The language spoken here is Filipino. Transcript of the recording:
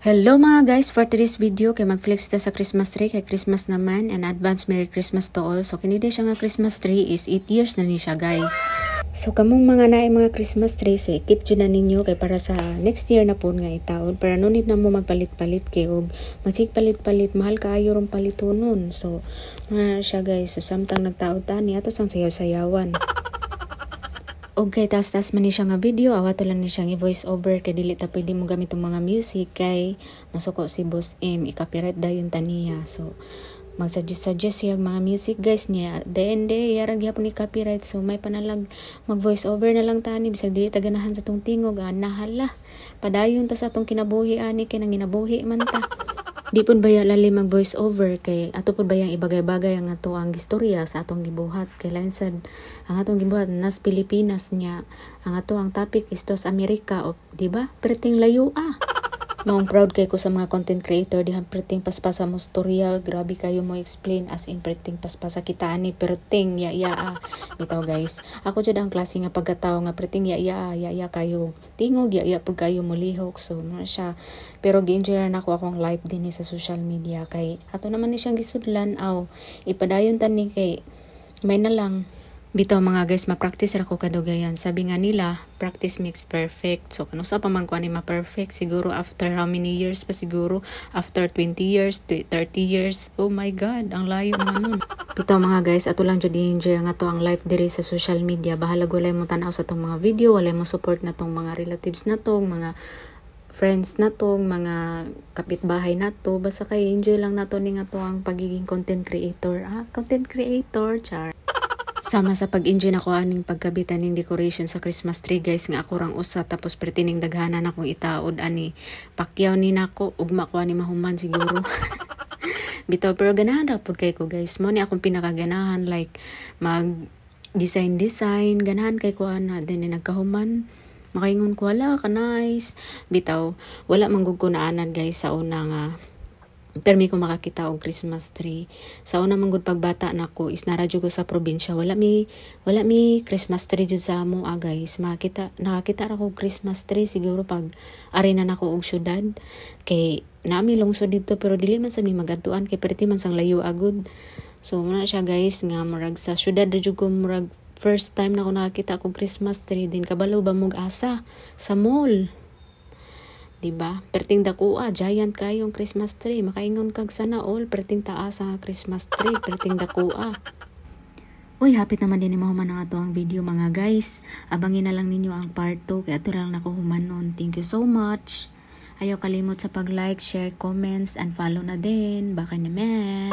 Hello mga guys, for today's video kay mag-flex ta sa Christmas tree kay Christmas naman, and advance Merry Christmas to all. So kinidi siya nga Christmas tree is 8 years na ni siya guys. So kamong mga naay mga Christmas tree, so i-keep dyan na ninyo kay para sa next year na po nga itaon. Para no need na mo magpalit-palit kay og masig palit-palit, mahal kaayo rong palitonon. So siya guys, so samtang nagtaod ta ni ato sang sayaw-sayawan. Okay, tas man ni siya nga video, awato lang ni siya nga voice over kay dili ta pwede mo gamit mga music kay masuko si Boss M, i-copyright dayon taniya. So mag-suggest siya mga music guys niya. Dende yarag gyapon ni copyright, so may panalag mag voice over na lang tani bisag dili ta ganahan sa tong tingog, nahala. Padayon ta sa atong kinabuhi ani kay nang ginabuhi man ta. Di pud baya lali mag voice over kay ato pud bayang ibagay-bagay ang ato ang istorya sa atong gibuhat kay lain sad ang atong gibuhat nas Pilipinas niya. Ang ato ang topic is tos Amerika, di ba? Perting layo Maong proud kay ko sa mga content creator dihan perting paspasa mo storya, grabe kayo mo explain as in perting paspasa kita ani perting ya bitaw guys. Ako jud ang klase nga pagkatao nga perting ya kayo tingog ya pud kayo mo lihok, so na siya. Pero gi-enjoy na ako akong live din sa social media kay ato naman ni siyang gisudlan ipadayon tan ni kay may na lang. Bitaw mga guys, ma-practice ra ko kadugayan. Sabi nga nila, practice makes perfect. So kano sa pamang ko ani ma-perfect siguro after how many years pa siguro? After 20 years, 30 years. Oh my god, ang layo man nun. Bitaw mga guys, ato lang jud enjoy nga to ang live diri sa social media. Bahala walay mo tan-aw sa tong mga video, walay mo support na tong mga relatives na tong mga friends na tong mga kapitbahay na to. Basta kay enjoy lang nato ni nga to ang pagiging content creator. Content creator, char. Sama sa pag-enjoy na ko aning pagkabitan ng decoration sa Christmas tree guys, nga ako rang usa tapos pertining daghanan akong itaod ani pakyaw ni nako ugma ko ani mahuman siguro. Bitaw pero ganahan ra pud kay ko guys, mo ni akong pinakaganahan like mag design ganahan kay ko ana din nagkahuman makaingon ko wala ka nice. Bitaw wala manggug ko naanan guys sa una nga permi ko makakita og Christmas tree. Sa una manggod pagbata nako is naradyo ko sa probinsya, wala mi Christmas tree jud sa amo guys. Nakakita ra ko Christmas tree siguro pag ari na nako og syudad kay nami lungsod dito pero dili man sa mi magadtuan kay perti man sang layo agud. So muna siya guys nga murag sa syudad jud ko murag first time na ko nakakita og Christmas tree din kabalo ba mog asa sa mall. Diba? Perting dakua, giant kayong Christmas tree. Makaingon kag sana all, perting taas ang Christmas tree, perting dakua. Uy, hapit naman din ni mahuman ang ato ang video mga guys. Abangin na lang ninyo ang part 2, kaya ito lang nakuhuman nun. Thank you so much. Ayaw kalimot sa pag-like, share, comments, and follow na din. Baka naman.